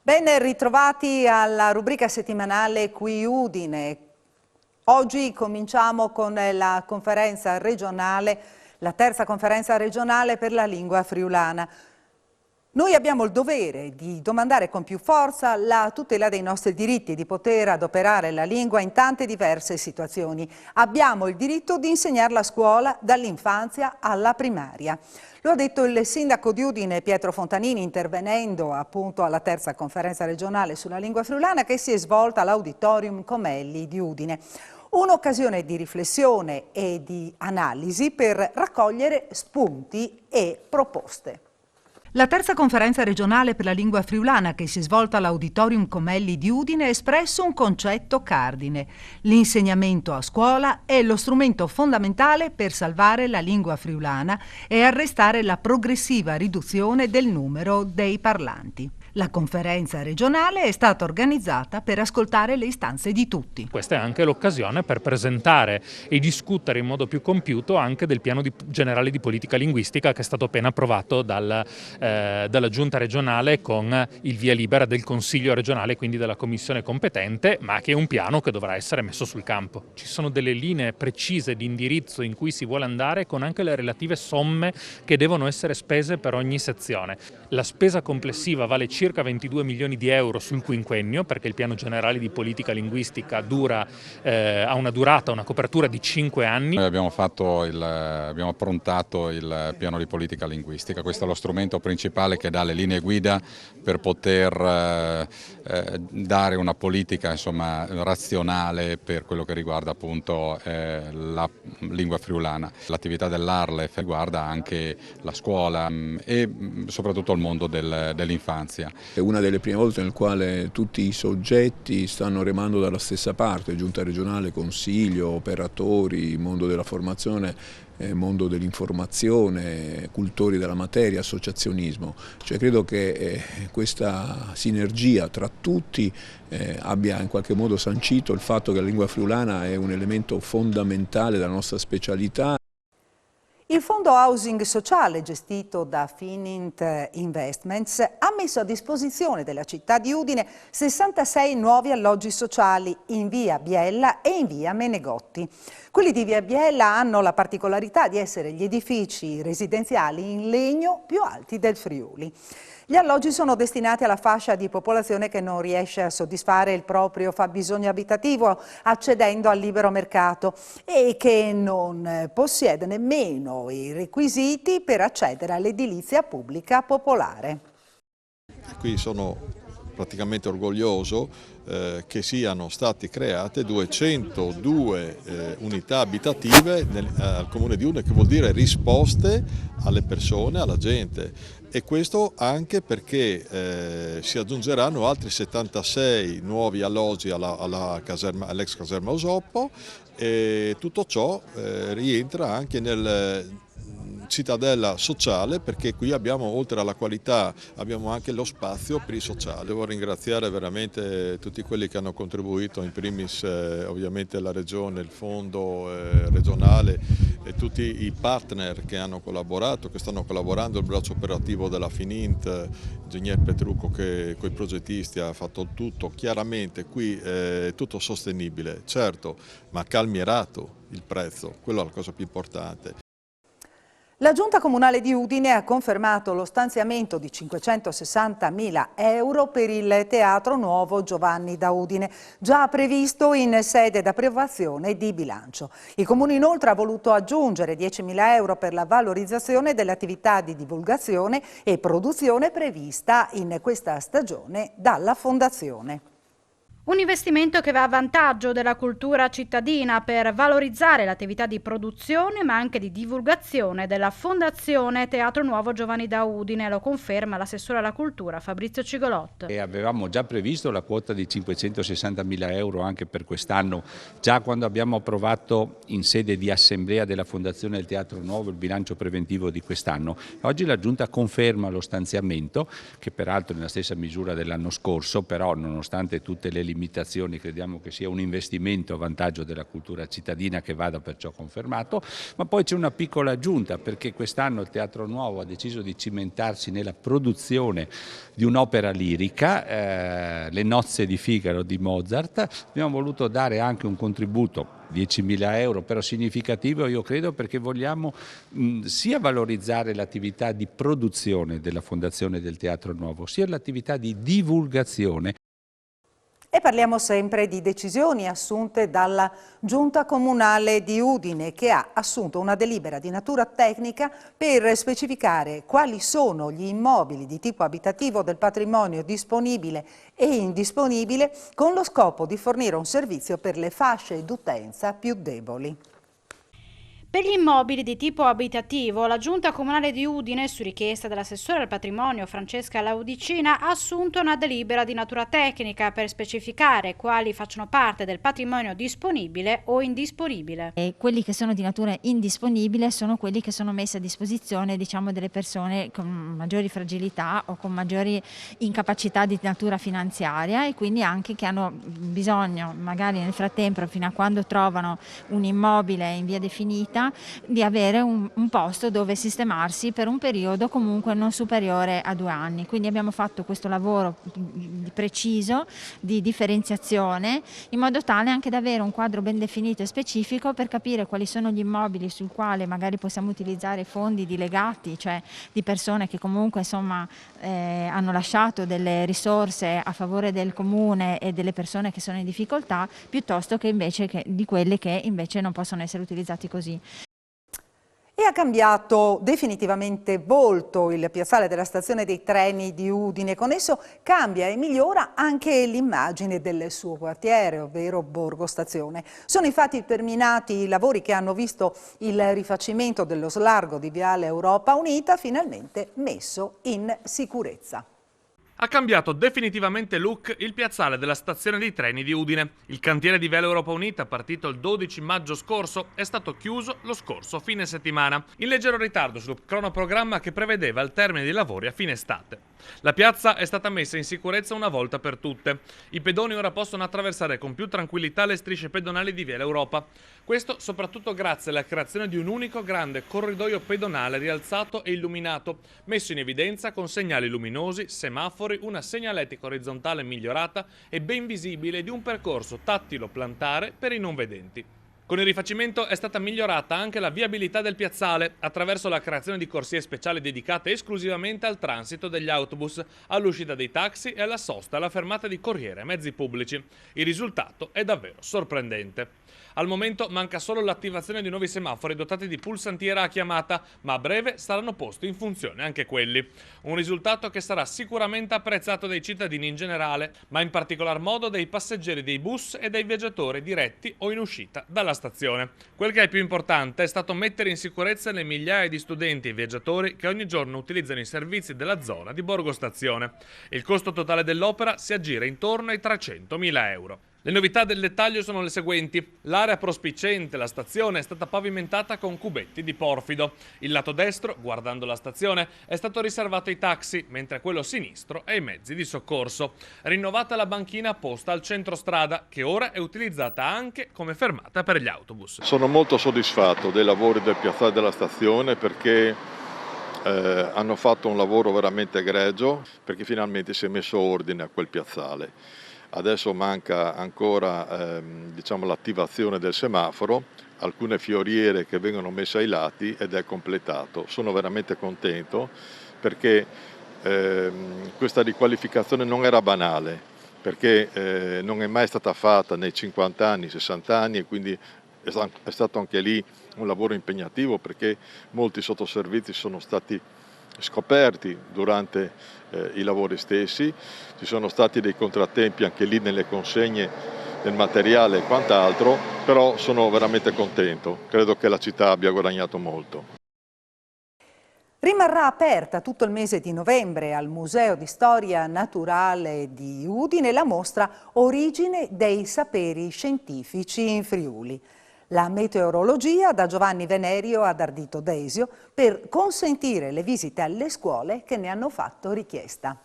Ben ritrovati alla rubrica settimanale Qui Udine. Oggi cominciamo con la conferenza regionale, la terza conferenza regionale per la lingua friulana. Noi abbiamo il dovere di domandare con più forza la tutela dei nostri diritti e di poter adoperare la lingua in tante diverse situazioni. Abbiamo il diritto di insegnarla a scuola dall'infanzia alla primaria. Lo ha detto il sindaco di Udine Pietro Fontanini intervenendo appunto alla terza conferenza regionale sulla lingua friulana che si è svolta all'Auditorium Comelli di Udine. Un'occasione di riflessione e di analisi per raccogliere spunti e proposte. La terza conferenza regionale per la lingua friulana che si è svolta all'Auditorium Comelli di Udine ha espresso un concetto cardine. L'insegnamento a scuola è lo strumento fondamentale per salvare la lingua friulana e arrestare la progressiva riduzione del numero dei parlanti. La conferenza regionale è stata organizzata per ascoltare le istanze di tutti. Questa è anche l'occasione per presentare e discutere in modo più compiuto anche del piano generale di politica linguistica che è stato appena approvato dalla Giunta regionale con il via libera del Consiglio regionale, quindi della commissione competente, ma che è un piano che dovrà essere messo sul campo. Ci sono delle linee precise di indirizzo in cui si vuole andare con anche le relative somme che devono essere spese per ogni sezione. La spesa complessiva vale circa 22 milioni di euro sul quinquennio, perché il piano generale di politica linguistica ha una copertura di 5 anni. Noi abbiamo approntato il piano di politica linguistica, questo è lo strumento principale che dà le linee guida per poter dare una politica razionale per quello che riguarda appunto la lingua friulana. L'attività dell'Arlef riguarda anche la scuola e soprattutto il mondo dell'infanzia. È una delle prime volte nel quale tutti i soggetti stanno remando dalla stessa parte, Giunta regionale, Consiglio, operatori, mondo della formazione, mondo dell'informazione, cultori della materia, associazionismo. Credo che questa sinergia tra tutti abbia in qualche modo sancito il fatto che la lingua friulana è un elemento fondamentale della nostra specialità. Il fondo housing sociale gestito da Finint Investments ha messo a disposizione della città di Udine 66 nuovi alloggi sociali in via Biella e in via Menegotti. Quelli di via Biella hanno la particolarità di essere gli edifici residenziali in legno più alti del Friuli. Gli alloggi sono destinati alla fascia di popolazione che non riesce a soddisfare il proprio fabbisogno abitativo accedendo al libero mercato e che non possiede nemmeno i requisiti per accedere all'edilizia pubblica popolare. Qui sono praticamente orgoglioso che siano state create 202 unità abitative al Comune di Udine, che vuol dire risposte alle persone, alla gente. E questo anche perché si aggiungeranno altri 76 nuovi alloggi all'ex caserma Osoppo e tutto ciò rientra anche nel cittadella sociale, perché qui abbiamo, oltre alla qualità, abbiamo anche lo spazio per il sociale. Devo ringraziare veramente tutti quelli che hanno contribuito, in primis ovviamente la Regione, il Fondo regionale e tutti i partner che hanno collaborato, che stanno collaborando, il braccio operativo della Finint, Ingegner Petrucco che con i progettisti ha fatto tutto, chiaramente qui è tutto sostenibile, certo, ma calmierato il prezzo, quella è la cosa più importante. La Giunta Comunale di Udine ha confermato lo stanziamento di 560.000 euro per il Teatro Nuovo Giovanni da Udine, già previsto in sede d'approvazione di bilancio. Il Comune inoltre ha voluto aggiungere 10.000 euro per la valorizzazione delle attività di divulgazione e produzione prevista in questa stagione dalla Fondazione. Un investimento che va a vantaggio della cultura cittadina per valorizzare l'attività di produzione ma anche di divulgazione della Fondazione Teatro Nuovo Giovanni da Udine, lo conferma l'assessore alla cultura Fabrizio Cigolotto. Avevamo già previsto la quota di 560.000 euro anche per quest'anno, già quando abbiamo approvato in sede di assemblea della Fondazione del Teatro Nuovo il bilancio preventivo di quest'anno. Oggi la Giunta conferma lo stanziamento, che peraltro è nella stessa misura dell'anno scorso, però nonostante tutte le limitazioni limitazioni, crediamo che sia un investimento a vantaggio della cultura cittadina che vada perciò confermato, ma poi c'è una piccola aggiunta, perché quest'anno il Teatro Nuovo ha deciso di cimentarsi nella produzione di un'opera lirica, Le nozze di Figaro di Mozart. Abbiamo voluto dare anche un contributo, 10.000 euro, però significativo, io credo, perché vogliamo sia valorizzare l'attività di produzione della Fondazione del Teatro Nuovo, sia l'attività di divulgazione. E parliamo sempre di decisioni assunte dalla Giunta Comunale di Udine, che ha assunto una delibera di natura tecnica per specificare quali sono gli immobili di tipo abitativo del patrimonio disponibile e indisponibile, con lo scopo di fornire un servizio per le fasce d'utenza più deboli. Per gli immobili di tipo abitativo, la Giunta Comunale di Udine, su richiesta dell'assessore al patrimonio Francesca Laudicina, ha assunto una delibera di natura tecnica per specificare quali facciano parte del patrimonio disponibile o indisponibile. E quelli che sono di natura indisponibile sono quelli che sono messi a disposizione, diciamo, delle persone con maggiori fragilità o con maggiori incapacità di natura finanziaria, e quindi anche che hanno bisogno, magari nel frattempo, fino a quando trovano un immobile in via definita, di avere un posto dove sistemarsi per un periodo comunque non superiore a 2 anni. Quindi abbiamo fatto questo lavoro preciso di differenziazione, in modo tale anche da avere un quadro ben definito e specifico per capire quali sono gli immobili sul quale magari possiamo utilizzare fondi di legati, cioè di persone che comunque insomma hanno lasciato delle risorse a favore del comune e delle persone che sono in difficoltà, piuttosto che invece di quelle che invece non possono essere utilizzati così. E ha cambiato definitivamente volto il piazzale della stazione dei treni di Udine. Con esso cambia e migliora anche l'immagine del suo quartiere, ovvero Borgo Stazione. Sono infatti terminati i lavori che hanno visto il rifacimento dello slargo di Viale Europa Unita, finalmente messo in sicurezza. Ha cambiato definitivamente look il piazzale della stazione dei treni di Udine. Il cantiere di Viale Europa Unita, partito il 12 maggio scorso, è stato chiuso lo scorso fine settimana, in leggero ritardo sul cronoprogramma che prevedeva il termine dei lavori a fine estate. La piazza è stata messa in sicurezza una volta per tutte. I pedoni ora possono attraversare con più tranquillità le strisce pedonali di Viale Europa. Questo soprattutto grazie alla creazione di un unico grande corridoio pedonale rialzato e illuminato, messo in evidenza con segnali luminosi, semafori, una segnaletica orizzontale migliorata e ben visibile di un percorso tattilo plantare per i non vedenti. Con il rifacimento è stata migliorata anche la viabilità del piazzale attraverso la creazione di corsie speciali dedicate esclusivamente al transito degli autobus, all'uscita dei taxi e alla sosta alla fermata di corriere e mezzi pubblici. Il risultato è davvero sorprendente. Al momento manca solo l'attivazione di nuovi semafori dotati di pulsantiera a chiamata, ma a breve saranno posti in funzione anche quelli. Un risultato che sarà sicuramente apprezzato dai cittadini in generale, ma in particolar modo dai passeggeri dei bus e dai viaggiatori diretti o in uscita dalla stazione. Quel che è più importante è stato mettere in sicurezza le migliaia di studenti e viaggiatori che ogni giorno utilizzano i servizi della zona di Borgo Stazione. Il costo totale dell'opera si aggira intorno ai 300.000 euro. Le novità del dettaglio sono le seguenti. L'area prospiciente la stazione è stata pavimentata con cubetti di porfido. Il lato destro, guardando la stazione, è stato riservato ai taxi, mentre quello sinistro ai mezzi di soccorso. Rinnovata la banchina posta al centro strada, che ora è utilizzata anche come fermata per gli autobus. Sono molto soddisfatto dei lavori del piazzale della stazione, perché hanno fatto un lavoro veramente egregio, perché finalmente si è messo ordine a quel piazzale. Adesso manca ancora l'attivazione del semaforo, alcune fioriere che vengono messe ai lati ed è completato. Sono veramente contento perché questa riqualificazione non era banale, perché non è mai stata fatta nei 50 anni, 60 anni, e quindi è stato anche lì un lavoro impegnativo, perché molti sottoservizi sono stati scoperti durante i lavori stessi, ci sono stati dei contrattempi anche lì nelle consegne del materiale e quant'altro, però sono veramente contento, credo che la città abbia guadagnato molto. Rimarrà aperta tutto il mese di novembre al Museo di Storia Naturale di Udine la mostra Origine dei saperi scientifici in Friuli. La meteorologia da Giovanni Venerio ad Ardito Desio per consentire le visite alle scuole che ne hanno fatto richiesta.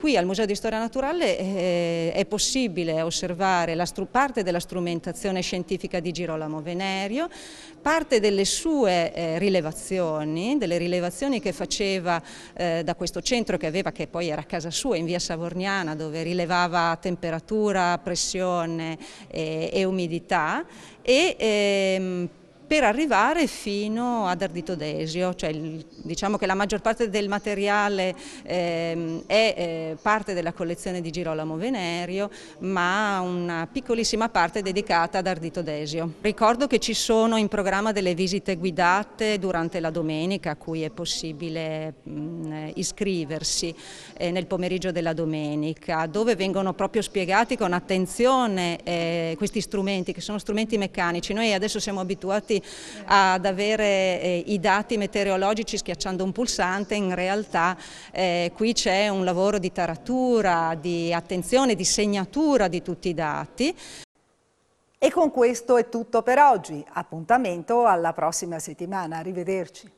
Qui al Museo di Storia Naturale è possibile osservare parte della strumentazione scientifica di Girolamo Venerio, parte delle sue rilevazioni, delle rilevazioni che faceva da questo centro che poi era casa sua in via Savorniana, dove rilevava temperatura, pressione e umidità, per arrivare fino ad Ardito Desio, cioè diciamo che la maggior parte del materiale è parte della collezione di Girolamo Venerio, ma una piccolissima parte è dedicata ad Ardito Desio. Ricordo che ci sono in programma delle visite guidate durante la domenica, a cui è possibile iscriversi nel pomeriggio della domenica, dove vengono proprio spiegati con attenzione questi strumenti, che sono strumenti meccanici. Noi adesso siamo abituati ad avere i dati meteorologici schiacciando un pulsante, in realtà qui c'è un lavoro di taratura, di attenzione, di segnatura di tutti i dati. E con questo è tutto per oggi. Appuntamento alla prossima settimana. Arrivederci.